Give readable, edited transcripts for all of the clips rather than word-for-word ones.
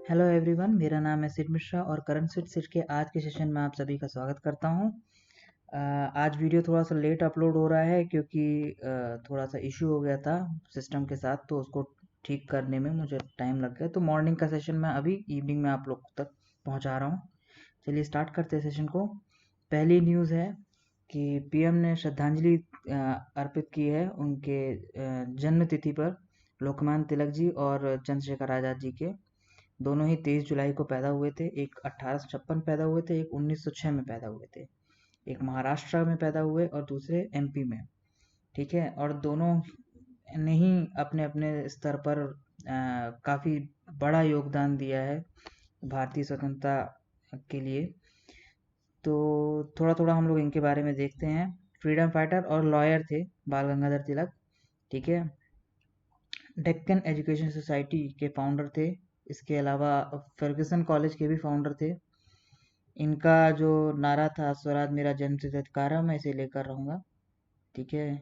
Hello everyone, मेरा नाम है सिड मिश्रा और करंट सिट के आज के सेशन में आप सभी का स्वागत करता हूं। आज वीडियो थोड़ा सा लेट अपलोड हो रहा है क्योंकि थोड़ा सा इश्यू हो गया था सिस्टम के साथ, तो उसको ठीक करने में मुझे टाइम लग गया। तो मॉर्निंग का सेशन मैं अभी इवनिंग में आप लोग तक पहुंचा रहा हूं। चलिए स्टार्ट करते हैं सेशन को। पहली न्यूज़ है कि पीएम ने श्रद्धांजलि अर्पित की है उनके जन्म तिथि पर, लोकमान्य तिलक जी और चंद्रशेखर आज़ाद जी के। दोनों ही 23 जुलाई को पैदा हुए थे। एक 1856 पैदा हुए थे, एक 1906 में पैदा हुए थे। एक महाराष्ट्र में पैदा हुए और दूसरे एमपी में। ठीक है, और दोनों ने ही अपने अपने स्तर पर काफ़ी बड़ा योगदान दिया है भारतीय स्वतंत्रता के लिए। तो थोड़ा थोड़ा हम लोग इनके बारे में देखते हैं। फ्रीडम फाइटर और लॉयर थे बाल गंगाधर तिलक। ठीक है, डेक्कन एजुकेशन सोसाइटी के फाउंडर थे। इसके अलावा फर्ग्यूसन कॉलेज के भी फाउंडर थे। इनका जो नारा था, स्वराज मेरा जन्मसिद्ध अधिकार है, मैं इसे लेकर रहूँगा। ठीक है।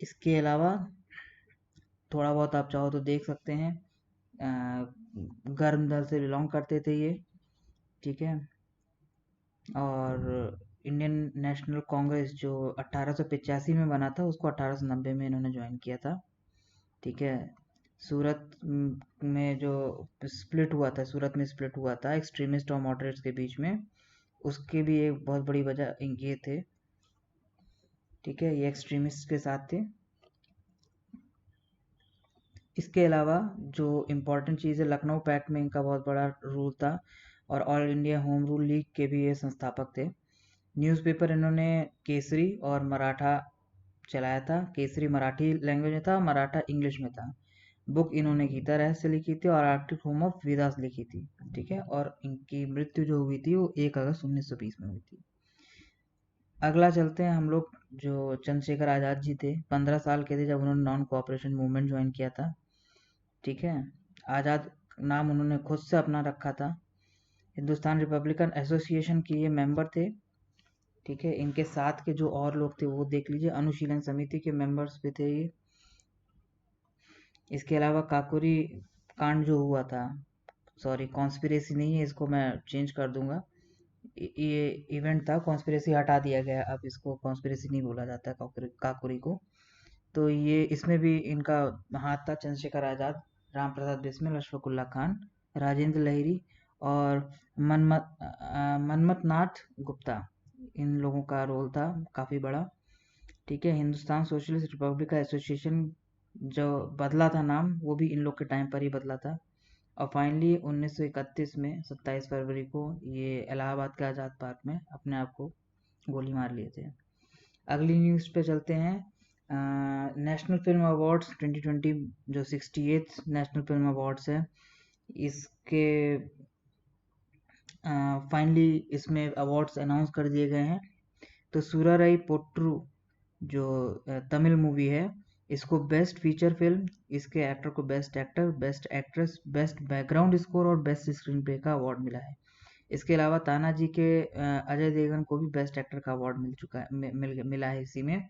इसके अलावा थोड़ा बहुत आप चाहो तो देख सकते हैं। गर्म दल से बिलोंग करते थे ये। ठीक है, और इंडियन नेशनल कांग्रेस जो 1885 में बना था, उसको 1890 में इन्होंने ज्वाइन किया था। ठीक है, सूरत में जो स्प्लिट हुआ था, सूरत में स्प्लिट हुआ था एक्सट्रीमिस्ट और मॉडरेट्स के बीच में, उसके भी एक बहुत बड़ी वजह ये थे। ठीक है, ये एक्सट्रीमिस्ट के साथ थे। इसके अलावा जो इम्पोर्टेंट चीज़ है, लखनऊ पैक्ट में इनका बहुत बड़ा रोल था और all India home rule league के भी ये संस्थापक थे। न्यूज़पेपर इन्होंने केसरी और मराठा चलाया था। केसरी मराठी लैंग्वेज में था, मराठा इंग्लिश में था। बुक इन्होंने गीता रहस्य लिखी थी और आर्टिक होम ऑफ वेदास लिखी थी। ठीक है, और इनकी मृत्यु जो हुई थी वो 1 अगस्त 1920 में हुई थी। अगला चलते हैं हम लोग। जो चंद्रशेखर आज़ाद जी थे, 15 साल के थे जब उन्होंने नॉन कोऑपरेशन मूवमेंट ज्वाइन किया था। ठीक है, आज़ाद नाम उन्होंने खुद से अपना रखा था। हिंदुस्तान रिपब्लिकन एसोसिएशन के ये मेंबर थे। ठीक है, इनके साथ के जो और लोग थे वो देख लीजिए, अनुशीलन समिति के मेंबर्स भी थे ये। इसके अलावा काकोरी कांड जो हुआ था, सॉरी कॉन्स्पिरेसी नहीं है, इसको मैं चेंज कर दूंगा। ये इवेंट था, कॉन्स्पिरेसी हटा दिया गया, अब इसको कॉन्स्पिरेसी नहीं बोला जाता है काकोरी को। तो ये इसमें भी इनका हाथ था। चंद्रशेखर आज़ाद, राम प्रसाद बिस्मिल, अशफाकुल्ला खान, राजेंद्र लहिरी और मनमथ नाथ गुप्ता, इन लोगों का रोल था काफ़ी बड़ा। ठीक है, हिंदुस्तान सोशलिस्ट रिपब्लिक का एसोसिएशन जो बदला था नाम, वो भी इन लोग के टाइम पर ही बदला था। और फाइनली 1931 में 27 फरवरी को ये इलाहाबाद के आज़ाद पार्क में अपने आप को गोली मार लिए थे। अगली न्यूज़ पे चलते हैं। नेशनल फिल्म अवार्ड्स 2020, जो 68th नेशनल फिल्म अवार्ड्स है, इसके फाइनली इसमें अवार्ड्स अनाउंस कर दिए गए हैं। तो सूराराई पोट्रू जो तमिल मूवी है, इसको बेस्ट फीचर फिल्म, इसके एक्टर को best actor, best actress, best background score और बेस्ट स्क्रीन प्ले का अवार्ड मिला है। इसके अलावा तानाजी के अजय देवगन को भी बेस्ट एक्टर का अवार्ड मिल चुका है, मिला है इसी में।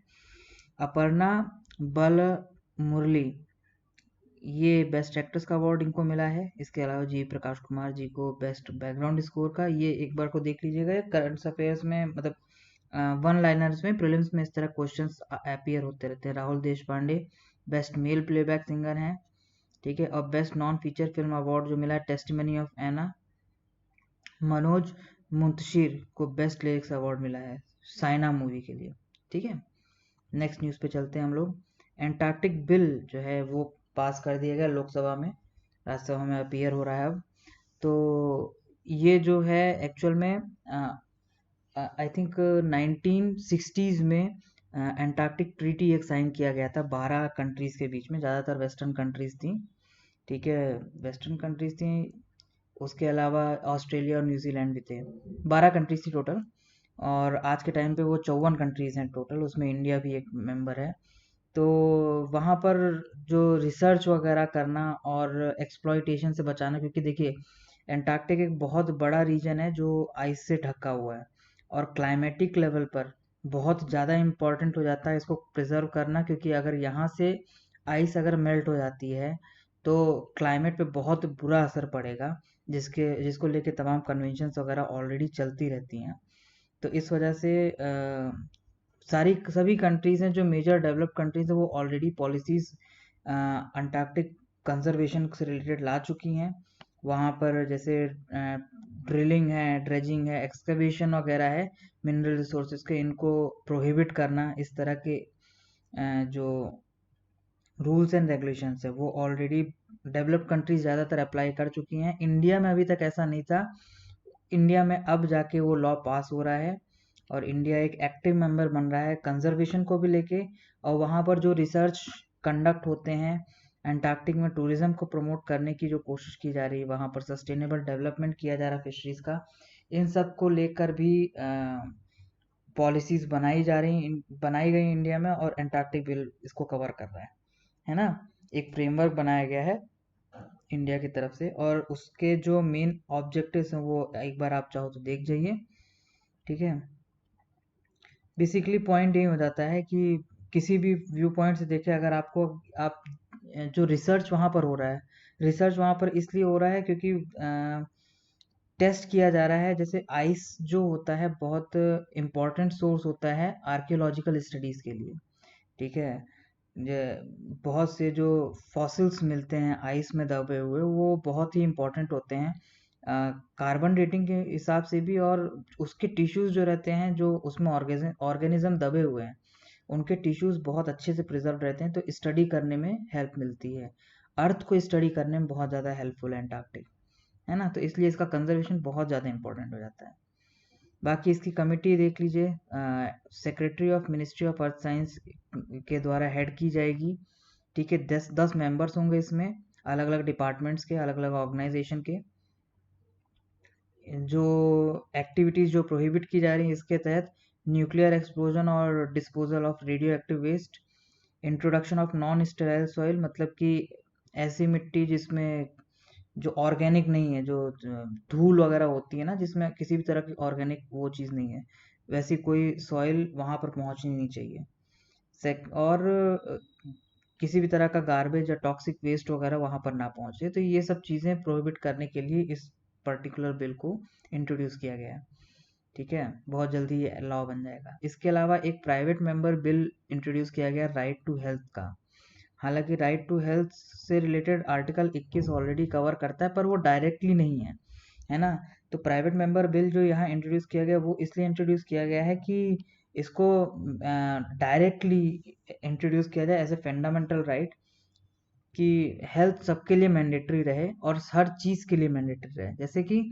अपर्णा बल मुरली, ये बेस्ट एक्ट्रेस का अवार्ड इनको मिला है। इसके अलावा जी प्रकाश कुमार जी को बेस्ट बैकग्राउंड स्कोर का। ये एक बार को देख लीजिएगा, करंट अफेयर्स में, मतलब वन लाइनर्स में, प्रीलिम्स में इस तरह क्वेश्चंस अपीयर होते रहते हैं। Rahul Deshpande best male playback singer हैं। ठीक है, और best non feature film award जो मिला है, टेस्टिमनी ऑफ एना। मनोज मुंतशिर को बेस्ट लिरिक्स अवार्ड मिला है साइना मूवी के लिए। ठीक है, नेक्स्ट न्यूज़ पे चलते हैं हम लोग। एंटार्क्टिक बिल जो है वो पास कर दिया गया लोकसभा में, राज्यसभा में अपीयर हो रहा है अब। तो ये जो है एक्चुअल में आई थिंक 1960s में एंटार्क्टिक ट्रीटी एक साइन किया गया था 12 कंट्रीज के बीच में, ज़्यादातर वेस्टर्न कंट्रीज थी। ठीक है, वेस्टर्न कंट्रीज थी, उसके अलावा ऑस्ट्रेलिया और न्यूजीलैंड भी थे। 12 कंट्रीज थी टोटल, और आज के टाइम पे वो 54 कंट्रीज हैं टोटल, उसमें इंडिया भी एक मेंबर है। तो वहाँ पर जो रिसर्च वगैरह करना और एक्सप्लॉइटेशन से बचाना, क्योंकि देखिए एंटार्क्टिक एक बहुत बड़ा रीजन है जो आइस से ढका हुआ है, और क्लाइमेटिक लेवल पर बहुत ज़्यादा इम्पॉर्टेंट हो जाता है इसको प्रिजर्व करना, क्योंकि अगर यहाँ से आइस अगर मेल्ट हो जाती है तो क्लाइमेट पे बहुत बुरा असर पड़ेगा, जिसको लेके तमाम कन्वेंशंस वगैरह ऑलरेडी चलती रहती हैं। तो इस वजह से सारी सभी कंट्रीज़ हैं जो मेजर डेवलप्ड कंट्रीज़ हैं, वो ऑलरेडी पॉलिसीज़ अंटार्कटिक कंजर्वेशन से रिलेटेड ला चुकी हैं। वहाँ पर जैसे ड्रिलिंग है, ड्रेजिंग है, एक्सकवेशन वगैरह है, मिनरल रिसोर्सेज के, इनको प्रोहिबिट करना, इस तरह के जो रूल्स एंड रेगुलेशंस है वो ऑलरेडी डेवलप्ड कंट्रीज ज़्यादातर अप्लाई कर चुकी हैं। इंडिया में अभी तक ऐसा नहीं था। इंडिया में अब जाके वो लॉ पास हो रहा है और इंडिया एक एक्टिव मेंबर बन रहा है कंजर्वेशन को भी लेके। और वहाँ पर जो रिसर्च कंडक्ट होते हैं, अंटार्कटिक में टूरिज्म को प्रमोट करने की जो कोशिश की जा रही है, वहाँ पर सस्टेनेबल डेवलपमेंट किया जा रहा है फिशरीज का, इन सब को लेकर भी पॉलिसीज बनाई गई इंडिया में, और अंटार्कटिक बिल इसको कवर कर रहा है ना। एक फ्रेमवर्क बनाया गया है इंडिया की तरफ से, और उसके जो मेन ऑब्जेक्टिव्स हैं वो एक बार आप चाहो तो देख जाइए। ठीक है, बेसिकली पॉइंट यही हो जाता है कि किसी भी व्यू पॉइंट से देखें, अगर आप जो रिसर्च वहाँ पर हो रहा है, रिसर्च वहाँ पर इसलिए हो रहा है क्योंकि टेस्ट किया जा रहा है। जैसे आइस जो होता है बहुत इम्पोर्टेंट सोर्स होता है आर्कियोलॉजिकल स्टडीज़ के लिए। ठीक है, बहुत से जो फॉसिल्स मिलते हैं आइस में दबे हुए, वो बहुत ही इम्पोर्टेंट होते हैं कार्बन डेटिंग के हिसाब से भी, और उसके टिश्यूज जो रहते हैं, जो उसमें ऑर्गेनिज्म दबे हुए हैं, उनके टिश्यूज बहुत अच्छे से प्रिजर्व रहते हैं, तो स्टडी करने में हेल्प मिलती है। अर्थ को स्टडी करने में बहुत ज़्यादा हेल्पफुल है अंटार्कटिक, है ना। तो इसलिए इसका कंजर्वेशन बहुत ज़्यादा इंपॉर्टेंट हो जाता है। बाकी इसकी कमिटी देख लीजिए, secretary of ministry of earth science के द्वारा हेड की जाएगी। ठीक है, 10 मेंबर्स होंगे इसमें, अलग अलग डिपार्टमेंट्स के, अलग अलग ऑर्गेनाइजेशन के। जो एक्टिविटीज़ जो प्रोहिबिट की जा रही हैं इसके तहत, न्यूक्लियर एक्सप्लोजन और disposal of radioactive waste, introduction of non sterile soil, मतलब कि ऐसी मिट्टी जिसमें जो ऑर्गेनिक नहीं है, जो धूल वगैरह होती है ना, जिसमें किसी भी तरह की ऑर्गेनिक वो चीज़ नहीं है, वैसी कोई सॉइल वहाँ पर पहुँचनी नहीं चाहिए। और किसी भी तरह का गार्बेज या टॉक्सिक वेस्ट वगैरह वहाँ पर ना पहुँचे। तो ये सब चीज़ें प्रोहिबिट करने के लिए इस पर्टिकुलर बिल को इंट्रोड्यूस किया गया है। ठीक है, बहुत जल्दी ये लॉ बन जाएगा। इसके अलावा एक प्राइवेट मेंबर बिल इंट्रोड्यूस किया गया राइट टू हेल्थ का। हालांकि राइट टू हेल्थ से रिलेटेड आर्टिकल 21 ऑलरेडी कवर करता है, पर वो डायरेक्टली नहीं है ना। तो प्राइवेट मेंबर बिल जो यहाँ इंट्रोड्यूस किया गया, वो इसलिए इंट्रोड्यूस किया गया है कि इसको डायरेक्टली इंट्रोड्यूस किया जाए एज ए फंडामेंटल राइट, कि हेल्थ सबके लिए मैंडेटरी रहे और हर चीज़ के लिए मैंडेटरी रहे। जैसे कि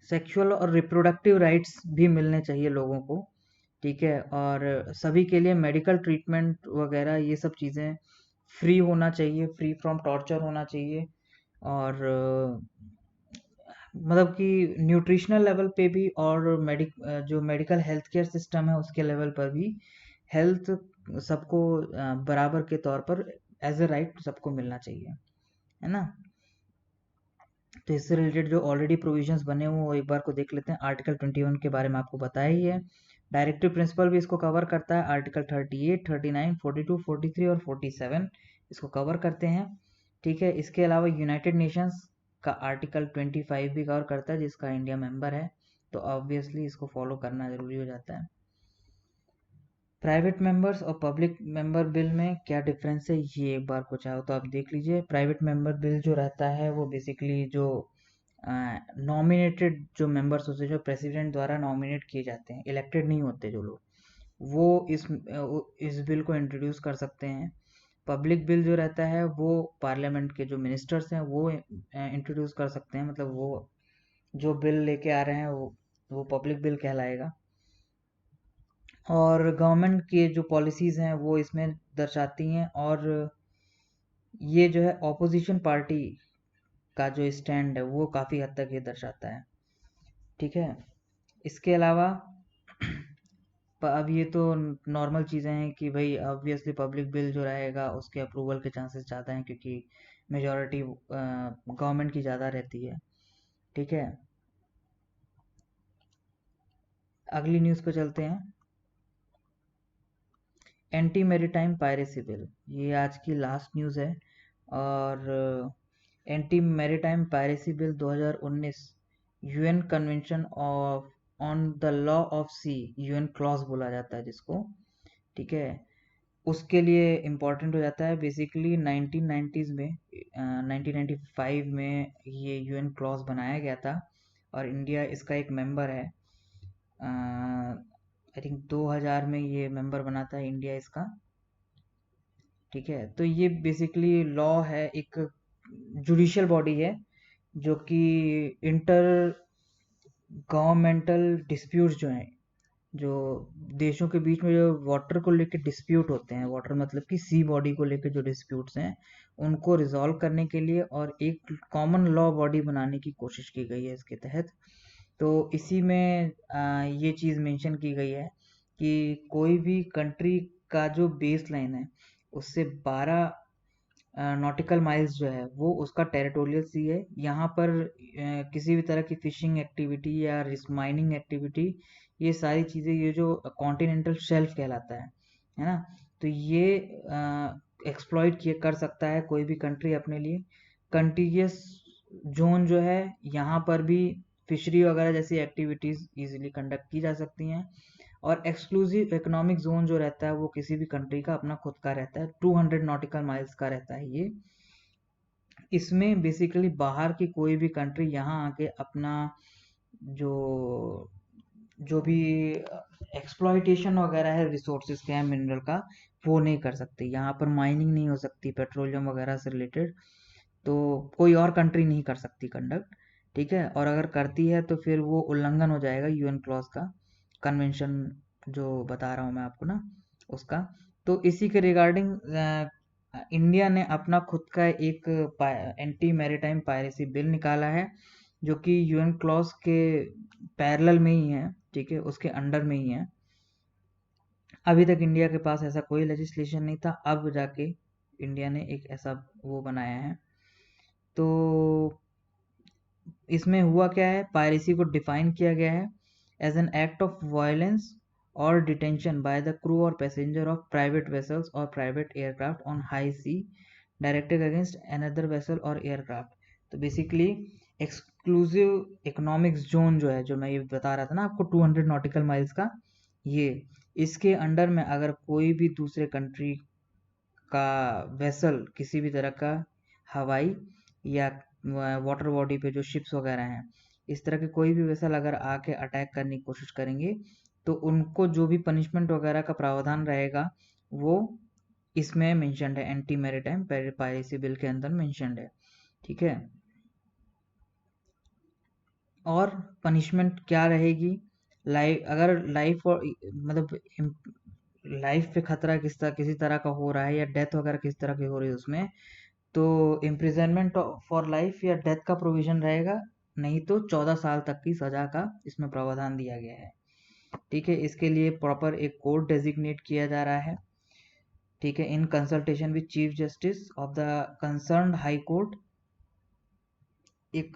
सेक्सुअल और रिप्रोडक्टिव राइट्स भी मिलने चाहिए लोगों को। ठीक है, और सभी के लिए मेडिकल ट्रीटमेंट वगैरह ये सब चीज़ें फ्री होना चाहिए, फ्री फ्रॉम टॉर्चर होना चाहिए। और मतलब कि न्यूट्रिशनल लेवल पे भी, और जो मेडिकल हेल्थ केयर सिस्टम है उसके लेवल पर भी हेल्थ सबको बराबर के तौर पर एज ए राइट सबको मिलना चाहिए, है ना। तो इससे रिलेटेड जो ऑलरेडी प्रोविजंस बने हुए वो एक बार को देख लेते हैं। आर्टिकल 21 के बारे में आपको बताया ही है। डायरेक्टिव प्रिंसिपल भी इसको कवर करता है। आर्टिकल 38, 39, 42, 43 और 47 इसको कवर करते हैं। ठीक है, इसके अलावा यूनाइटेड नेशंस का आर्टिकल 25 भी कवर करता है, जिसका इंडिया मेंबर है, तो ऑब्वियसली इसको फॉलो करना ज़रूरी हो जाता है। प्राइवेट मेंबर्स और पब्लिक मेंबर बिल में क्या डिफरेंस है, ये एक बार को चाहो तो आप देख लीजिए। प्राइवेट मेंबर बिल जो रहता है वो बेसिकली जो नॉमिनेटेड जो मेंबर्स होते हैं, जो प्रेसिडेंट द्वारा नॉमिनेट किए जाते हैं, इलेक्टेड नहीं होते जो लोग, वो इस बिल को इंट्रोड्यूस कर सकते हैं। पब्लिक बिल जो रहता है वो पार्लियामेंट के जो मिनिस्टर्स हैं वो इंट्रोड्यूस कर सकते हैं, मतलब वो जो बिल लेके आ रहे हैं वो पब्लिक बिल कहलाएगा। और गवर्नमेंट की जो पॉलिसीज़ हैं वो इसमें दर्शाती हैं, और ये जो है ऑपोजिशन पार्टी का जो स्टैंड है वो काफ़ी हद तक ये दर्शाता है। ठीक है, इसके अलावा अब ये तो नॉर्मल चीज़ें हैं कि भाई ऑब्वियसली पब्लिक बिल जो रहेगा उसके अप्रूवल के चांसेस ज़्यादा हैं, क्योंकि मेजॉरिटी गवर्नमेंट की ज़्यादा रहती है। ठीक है, अगली न्यूज़ पे चलते हैं। एंटी मैरीटाइम पायरेसी बिल, ये आज की लास्ट न्यूज़ है। और anti maritime piracy bill 2019 UN convention of on the law of sea, UN clause बोला जाता है जिसको, ठीक है, उसके लिए इम्पोर्टेंट हो जाता है। बेसिकली 1990s में 1995 में ये यूएन क्लॉज बनाया गया था और इंडिया इसका एक मेंबर है। आई थिंक 2000 में ये मेंबर बना था इंडिया इसका, ठीक है। तो ये बेसिकली लॉ है, एक जुडिशियल बॉडी है जो कि इंटर गवर्नमेंटल डिस्प्यूट्स जो हैं, जो देशों के बीच में जो वाटर को लेकर डिस्प्यूट होते हैं, वाटर मतलब कि सी बॉडी को लेकर जो डिस्प्यूट्स हैं, उनको रिजॉल्व करने के लिए और एक कॉमन लॉ बॉडी बनाने की कोशिश की गई है इसके तहत। तो इसी में ये चीज़ मेंशन की गई है कि कोई भी कंट्री का जो बेस लाइन है उससे 12 नॉटिकल माइल्स जो है वो उसका टेरिटोरियल सी है। यहाँ पर किसी भी तरह की फिशिंग एक्टिविटी या माइनिंग एक्टिविटी, ये सारी चीज़ें, ये जो कॉन्टिनेंटल शेल्फ कहलाता है ना, तो ये एक्सप्लॉइट किए कर सकता है कोई भी कंट्री अपने लिए। कंटीजियस जोन जो है, यहाँ पर भी फिशरी वगैरह जैसी एक्टिविटीज़ इजीली कंडक्ट की जा सकती हैं। और एक्सक्लूसिव इकोनॉमिक जोन जो रहता है वो किसी भी कंट्री का अपना खुद का रहता है, 200 नॉटिकल माइल्स का रहता है ये। इसमें बेसिकली बाहर की कोई भी कंट्री यहाँ आके अपना जो जो भी एक्सप्लॉइटेशन वगैरह है रिसोर्सेज का, मिनरल का, वो नहीं कर सकती। यहाँ पर माइनिंग नहीं हो सकती पेट्रोलियम वगैरह से रिलेटेड, तो कोई और कंट्री नहीं कर सकती कंडक्ट, ठीक है। और अगर करती है तो फिर वो उल्लंघन हो जाएगा यूएन क्लॉज का, कन्वेंशन जो बता रहा हूँ मैं आपको ना, उसका। तो इसी के रिगार्डिंग इंडिया ने अपना खुद का एक एंटी मैरीटाइम पायरेसी बिल निकाला है जो कि यूएन क्लॉज के पैरेलल में ही है, ठीक है, उसके अंडर में ही है। अभी तक इंडिया के पास ऐसा कोई लेजिस्लेशन नहीं था, अब जाके इंडिया ने एक ऐसा वो बनाया है। तो इसमें हुआ क्या है, पायरेसी को डिफाइन किया गया है as an act of violence और डिटेंशन बाय द क्रू और पैसेंजर ऑफ प्राइवेट वेसल्स और private aircraft on high sea directed against another vessel और एयरक्राफ्ट। तो बेसिकली एक्सक्लूसिव इकोनॉमिक जोन जो है, जो मैं ये बता रहा था ना आपको 200 नॉटिकल माइल्स का, ये इसके अंडर में अगर कोई भी दूसरे कंट्री का वेसल, किसी भी तरह का हवाई या वाटर बॉडी पे जो शिप्स वगैरह हैं, इस तरह के कोई भी वेसल अगर आके अटैक करने की कोशिश करेंगे तो उनको जो भी पनिशमेंट वगैरह का प्रावधान रहेगा वो इसमें मेंशन्ड है, एंटी मैरीटाइम पायरेसी बिल के अंदर मेंशन्ड है, ठीक है। और पनिशमेंट क्या रहेगी, लाइफ अगर लाइफ और मतलब लाइफ पे खतरा किसी तरह का हो रहा है या डेथ वगैरह किस तरह की हो रही है उसमें, तो इम्प्रिजनमेंट फॉर लाइफ या डेथ का प्रोविजन रहेगा, नहीं तो 14 साल तक की सजा का इसमें प्रावधान दिया गया है, ठीक है। इसके लिए प्रॉपर एक कोर्ट डेजिग्नेट किया जा रहा है, ठीक है, in consultation with chief justice of the concerned high court. एक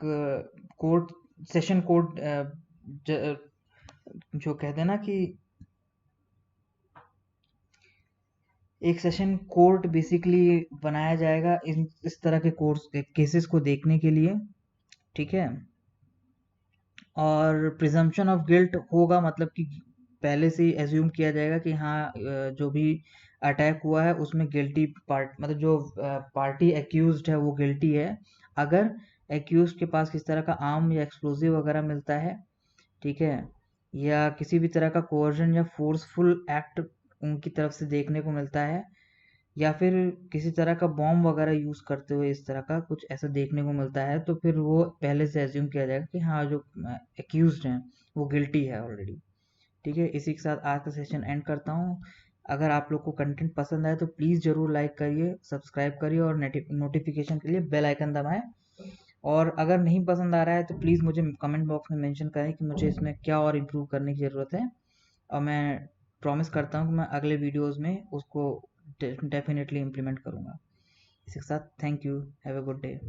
कोर्ट, सेशन कोर्ट, जो कहते हैं ना कि एक सेशन कोर्ट बेसिकली बनाया जाएगा इस तरह के कोर्स केसेस को देखने के लिए, ठीक है। और प्रिजम्पशन ऑफ गिल्ट होगा, मतलब कि पहले से ही एज्यूम किया जाएगा कि हाँ जो भी अटैक हुआ है उसमें गिल्टी पार्ट, मतलब जो पार्टी एक्यूज्ड है वो गिल्टी है, अगर एक्यूज के पास किस तरह का आर्म या एक्सप्लोजिव वगैरह मिलता है, ठीक है, या किसी भी तरह का कोअर्जन या फोर्सफुल एक्ट उनकी तरफ से देखने को मिलता है, या फिर किसी तरह का बॉम्ब वगैरह यूज़ करते हुए इस तरह का कुछ ऐसा देखने को मिलता है, तो फिर वो पहले से एज्यूम किया जाएगा कि हाँ जो एक्यूज्ड हैं वो गिल्टी है ऑलरेडी, ठीक है। इसी के साथ आज का सेशन एंड करता हूँ। अगर आप लोग को कंटेंट पसंद आए तो प्लीज़ ज़रूर लाइक करिए, सब्सक्राइब करिए और नोटिफिकेशन के लिए बेल आइकन दबाएं। और अगर नहीं पसंद आ रहा है तो प्लीज़ मुझे कमेंट बॉक्स में मेंशन करें कि मुझे इसमें क्या और इम्प्रूव करने की ज़रूरत है, और मैं प्रॉमिस करता हूँ कि मैं अगले वीडियोस में उसको डेफिनेटली इम्प्लीमेंट करूँगा। इसी के साथ thank you, have a good day.